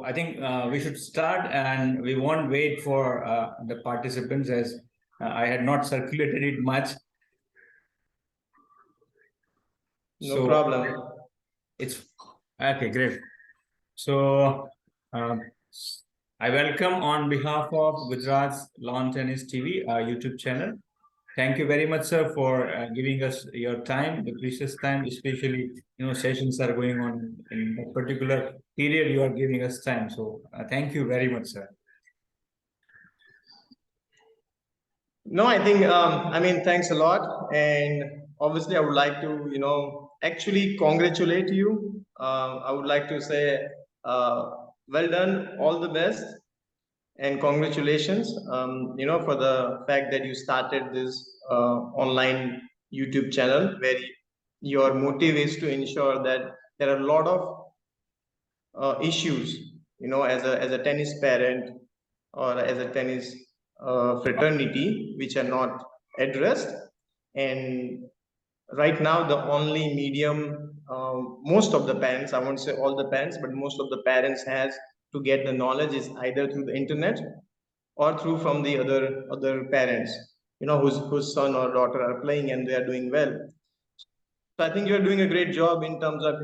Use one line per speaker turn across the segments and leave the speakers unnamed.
I think we should start, and we won't wait for the participants, as I had not circulated it much.
No problem.
It's okay, great. So I welcome on behalf of Gujarat's Lawn Tennis TV YouTube channel. Thank you very much, sir, for giving us your time, the precious time, especially, sessions are going on in that particular period. You are giving us time. So thank you very much, sir.
No, I think, thanks a lot. And obviously, I would like to, actually congratulate you. I would like to say, well done, all the best, and congratulations, for the fact that you started this online YouTube channel where your motive is to ensure that there are a lot of issues, as a tennis parent or as a tennis fraternity, which are not addressed. And right now, the only medium most of the parents, I won't say all the parents, but most of the parents has to get the knowledge is either through the internet or through from the other parents, whose son or daughter are playing and they are doing well. So I think you're doing a great job in terms of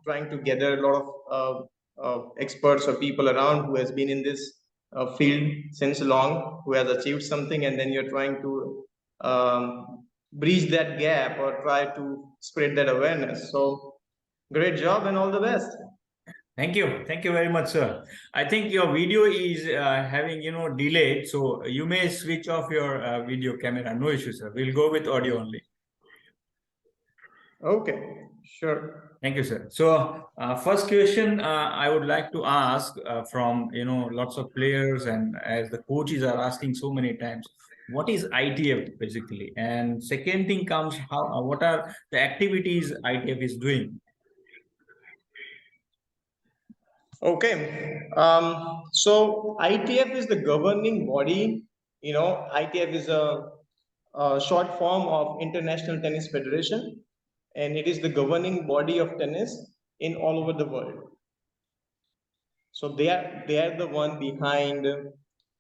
trying to gather a lot of experts or people around who has been in this field since long, who has achieved something, and then you're trying to bridge that gap or try to spread that awareness. So great job and all the best.
Thank you. Thank you very much, sir. I think your video is having, delayed. So you may switch off your video camera. No issue, sir. We'll go with audio only.
Okay, sure.
Thank you, sir. So first question I would like to ask from, lots of players, and as the coaches are asking so many times, what is ITF basically? And second thing comes, what are the activities ITF is doing?
Okay. So ITF is the governing body. ITF is a short form of International Tennis Federation, and it is the governing body of tennis in all over the world. So they are the one behind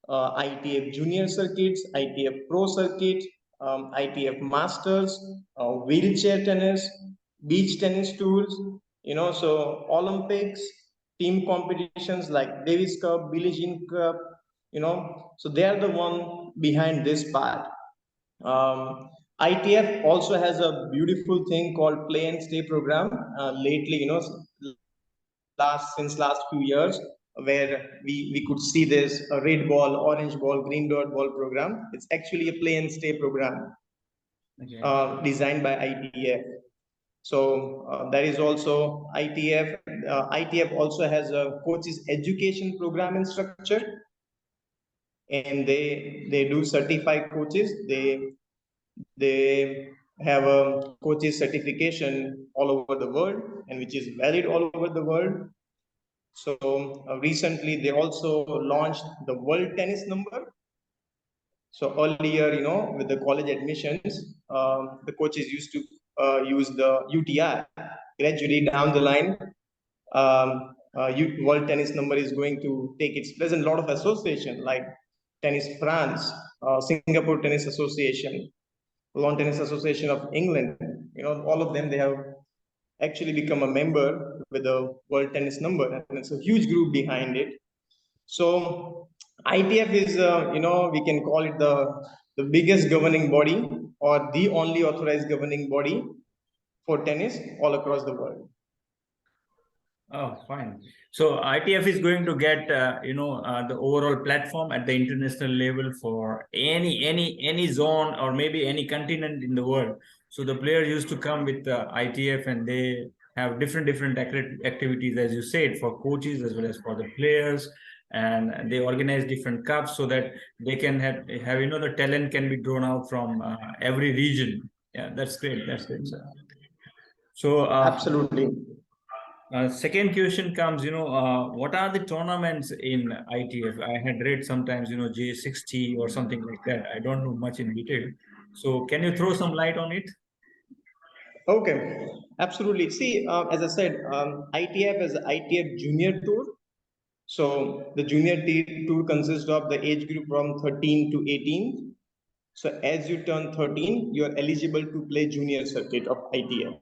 ITF Junior circuits, ITF Pro circuit, ITF Masters, wheelchair tennis, beach tennis tours. So Olympics, team competitions like Davis Cup, Billie Jean Cup. So they are the one behind this part. ITF also has a beautiful thing called Play and Stay program. Lately, since last few years, where we could see this red ball, orange ball, green dot ball program. It's actually a Play and Stay program, okay, designed by ITF. So that is also ITF. ITF also has a coaches education program and structure, and they do certify coaches. They have a coaches certification all over the world, and which is valid all over the world. So recently they also launched the world tennis number. So earlier, with the college admissions, the coaches used to use the UTR. Gradually down the line, world tennis number is going to take its place in a lot of association like Tennis France, Singapore Tennis Association, Lawn Tennis Association of England. All of them, they have actually become a member with the world tennis number, and it's a huge group behind it. So ITF is, we can call it the biggest governing body or the only authorized governing body for tennis all across the world.
Oh, fine. So ITF is going to get, the overall platform at the international level for any zone or maybe any continent in the world. So the players used to come with ITF, and they have different activities, as you said, for coaches as well as for the players. And they organize different cups so that they can have the talent can be drawn out from every region. Yeah, that's great. That's great, sir. So
absolutely.
Second question comes, what are the tournaments in ITF? I had read sometimes, J60 or something like that. I don't know much in detail. So can you throw some light on it?
Okay, absolutely. See, as I said, ITF is ITF Junior Tour. So the junior tour consists of the age group from 13 to 18. So as you turn 13, you are eligible to play junior circuit of ITF.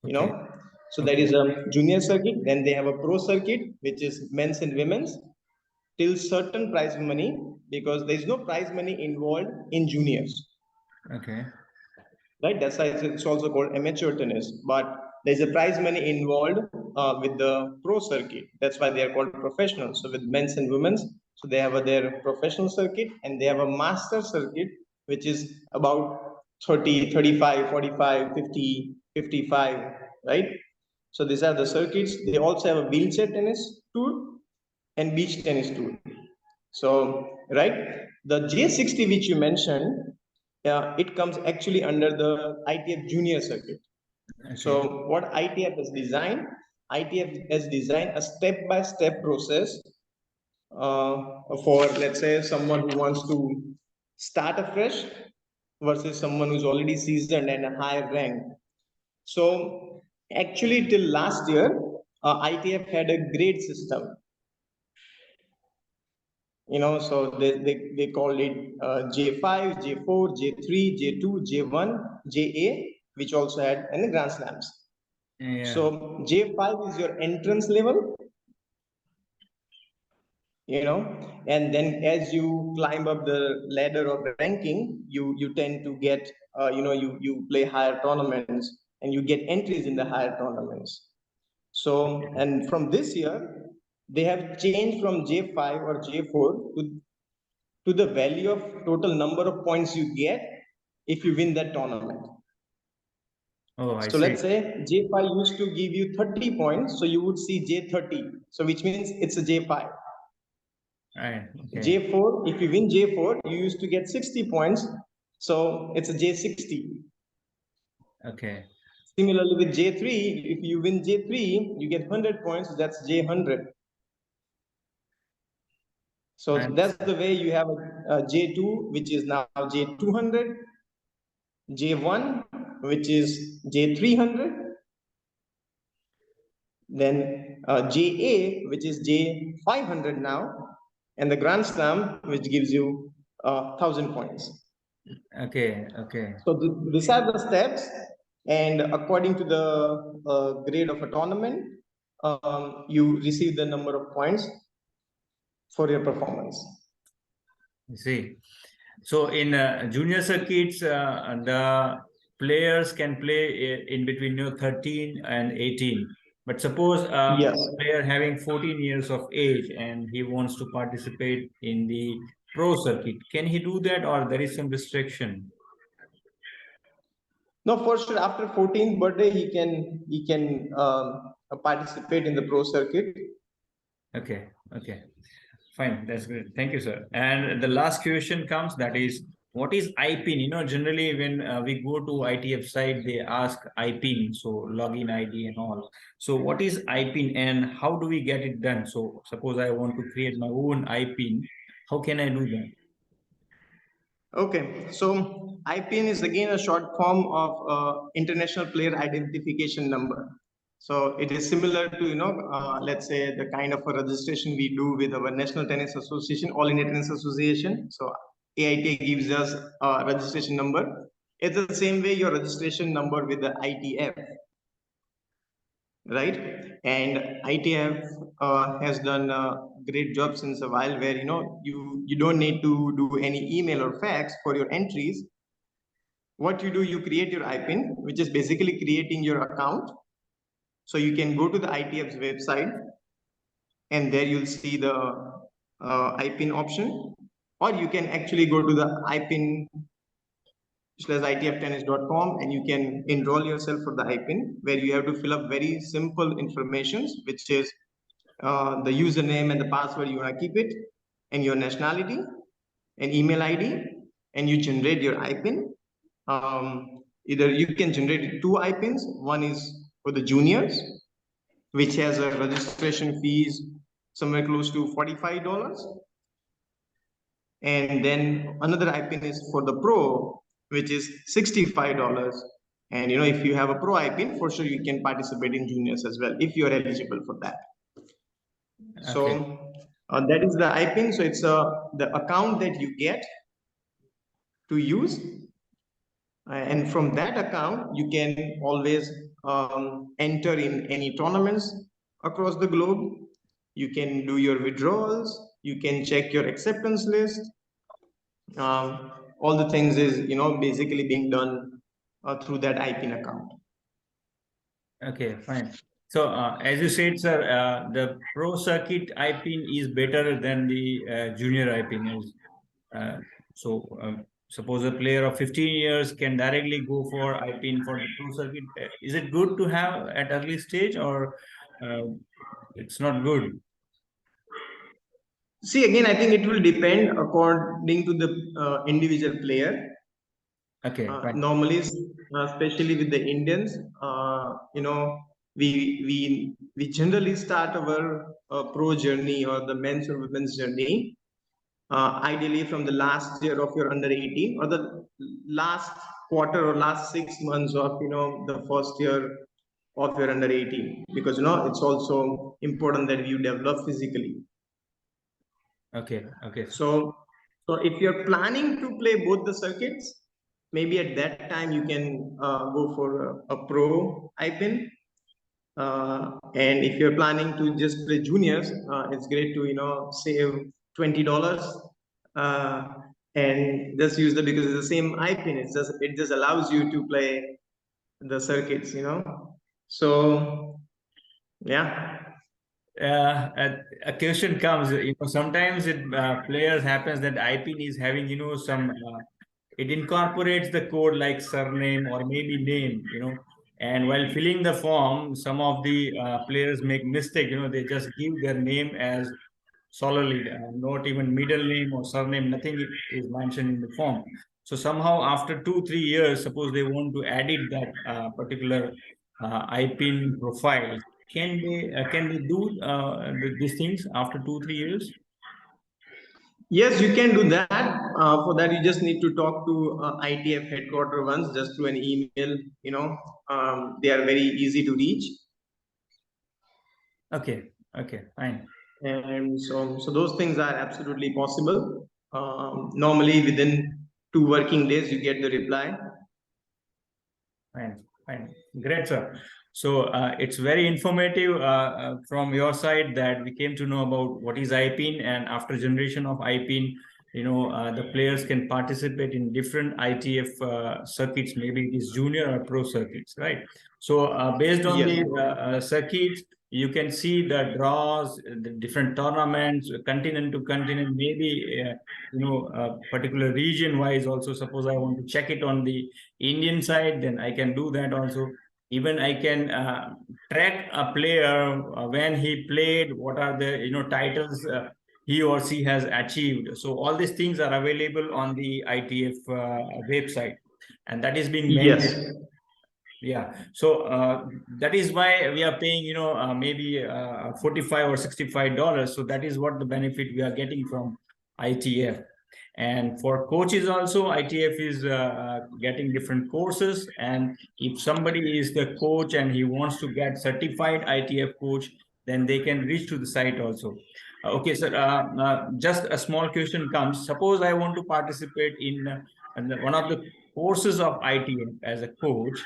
You
Okay.
know, so there is a junior circuit. Then they have a pro circuit, which is men's and women's, till certain prize money, because there is no prize money involved in juniors.
Okay.
Right, that's why it's also called amateur tennis, but there's a prize money involved with the pro circuit. That's why they are called professionals. So with men's and women's, so they have their professional circuit, and they have a master circuit, which is about 30, 35, 45, 50, 55, right? So these are the circuits. They also have a wheelchair tennis tour and beach tennis tour. So, right, the J60 which you mentioned, it comes actually under the ITF junior circuit.
Okay.
So what ITF has designed, ITF has designed a step-by-step process for, let's say, someone who wants to start afresh versus someone who's already seasoned and a higher rank. So actually till last year, ITF had a grade system. So they called it J5, J4, J3, J2, J1, JA, which also had in the Grand Slams.
Yeah.
So J5 is your entrance level, and then as you climb up the ladder of ranking, you tend to get, you play higher tournaments and you get entries in the higher tournaments. So, and from this year, they have changed from J5 or J4 to the value of total number of points you get if you win that tournament.
Oh, I
So
see.
let's say J5 used to give you 30 points, so you would see J30, so which means it's a J5.
Right. Okay.
J4, if you win J4, you used to get 60 points, so it's a J60.
Okay.
Similarly with J3, if you win J3, you get 100 points, that's J100. So that's the way you have a J2, which is now J200, J1, which is J300, then JA, which is J500 now, and the Grand Slam, which gives you 1,000 points.
Okay. Okay.
So these are the steps, and according to the grade of a tournament, you receive the number of points for your performance.
You see. So in junior circuits, the players can play in between 13 and 18. But suppose a
Yes.
player having 14 years of age and he wants to participate in the pro circuit, can he do that, or there is some restriction?
No, for sure. After 14th birthday, he can participate in the pro circuit.
Okay. Okay. Fine, that's great. Thank you, sir. And the last question comes, that is, what is IPIN? Generally when we go to ITF site, they ask IPIN, so login ID and all. So what is IPIN and how do we get it done? So suppose I want to create my own IPIN, how can I do that?
Okay, so IPN is again a short form of International Player Identification Number. So it is similar to, let's say the kind of a registration we do with our National Tennis Association, All India Tennis Association. So AITA gives us a registration number. It's the same way your registration number with the ITF, right? And ITF has done a great job since a while, where you don't need to do any email or fax for your entries. What you do, you create your IPIN, which is basically creating your account. So you can go to the ITF's website, and there you'll see the IPIN option, or you can actually go to the IPIN/ITFtennis.com, and you can enroll yourself for the IPIN, where you have to fill up very simple informations, which is the username and the password you want to keep it, and your nationality and email ID, and you generate your IPIN. Either you can generate two IPINs. One is for the juniors, which has a registration fees somewhere close to $45. And then another IPIN is for the pro, which is $65. And if you have a pro IPIN, for sure you can participate in juniors as well, if you are eligible for that. So
Okay.
that is the IPIN. So it's the account that you get to use, and from that account you can always enter in any tournaments across the globe. You can do your withdrawals, you can check your acceptance list. All the things is basically being done through that IPIN account.
Okay, fine. So, as you said, sir, the pro circuit IPIN is better than the junior IPIN. So, suppose a player of 15 years can directly go for IPIN for the pro circuit. Is it good to have at early stage, or uh, it's not good?
See, again, I think it will depend according to the individual player.
Okay, fine.
Normally, especially with the Indians, we generally start our pro journey or the men's or women's journey ideally from the last year of your under 18, or the last quarter or last 6 months of the first year of your under 18, because it's also important that you develop physically.
Okay, okay.
So if you're planning to play both the circuits, maybe at that time you can go for a pro IPIN. And if you're planning to just play juniors, it's great to save $20 uh, and just use that, because it's the same IPIN. It just allows you to play the circuits. So yeah.
A question comes, sometimes players happens that IPIN is having, some, it incorporates the code like surname or maybe name, and while filling the form, some of the players make mistake, they just give their name as solely, not even middle name or surname, nothing is mentioned in the form. So somehow after 2-3 years, suppose they want to edit that particular IPIN profile, can they do these things after 2-3 years?
Yes, you can do that. For that, you just need to talk to ITF headquarter once, just through an email. They are very easy to reach.
Okay, okay, fine.
And so those things are absolutely possible. Normally, within 2 working days, you get the reply.
Fine, fine. Great, sir. So it's very informative from your side that we came to know about what is IPIN, and after generation of IPIN, the players can participate in different ITF circuits. Maybe it is junior or pro circuits, right? So based on
Yes.
the circuits, you can see the draws, the different tournaments, continent to continent, maybe particular region wise. Also, suppose I want to check it on the Indian side, then I can do that also. Even I can track a player when he played, what are the titles he or she has achieved. So all these things are available on the ITF website, and that is being
Yes.
maintained. Yeah, so that is why we are paying, maybe $45 or $65. So that is what the benefit we are getting from ITF. And for coaches also, ITF is getting different courses. And if somebody is the coach and he wants to get certified ITF coach, then they can reach to the site also. Okay, sir. Just a small question comes. Suppose I want to participate in one of the courses of ITF as a coach.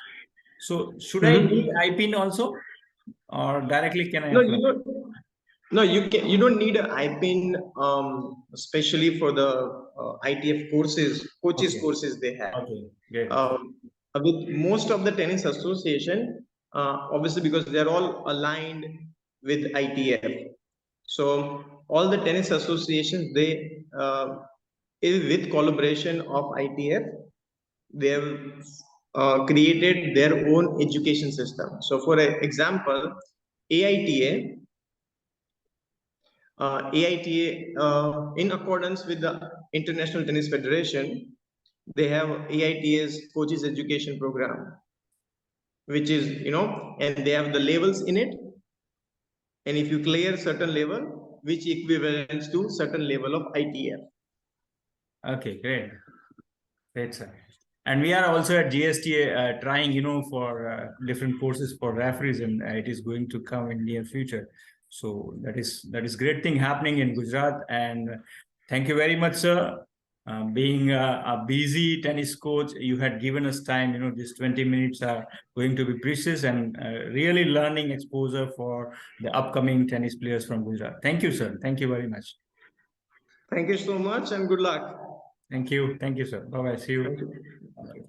So should I need
Mhm.
IPIN also, or directly can I
No,
apply?
you don't. No, you can. You don't need an IPIN, especially for the ITF courses, coaches
Okay.
courses they have.
Okay. Great.
With most of the tennis association, obviously because they're all aligned with ITF. So all the tennis associations, they with collaboration of ITF, they have created their own education system. So for example, AITA, in accordance with the International Tennis Federation, they have AITA's coaches education program, which is, and they have the levels in it. And if you clear certain level, which equivalents to certain level of ITF.
Okay. Great. Great, sir. And we are also at GSTA trying, for different courses for referees, and it is going to come in near future. So that is great thing happening in Gujarat. And thank you very much, sir. Being a busy tennis coach, you had given us time. These 20 minutes are going to be precious and really learning exposure for the upcoming tennis players from Gujarat. Thank you, sir. Thank you very much.
Thank you so much and good luck.
Thank you, sir. Bye bye. See you.
Thank you.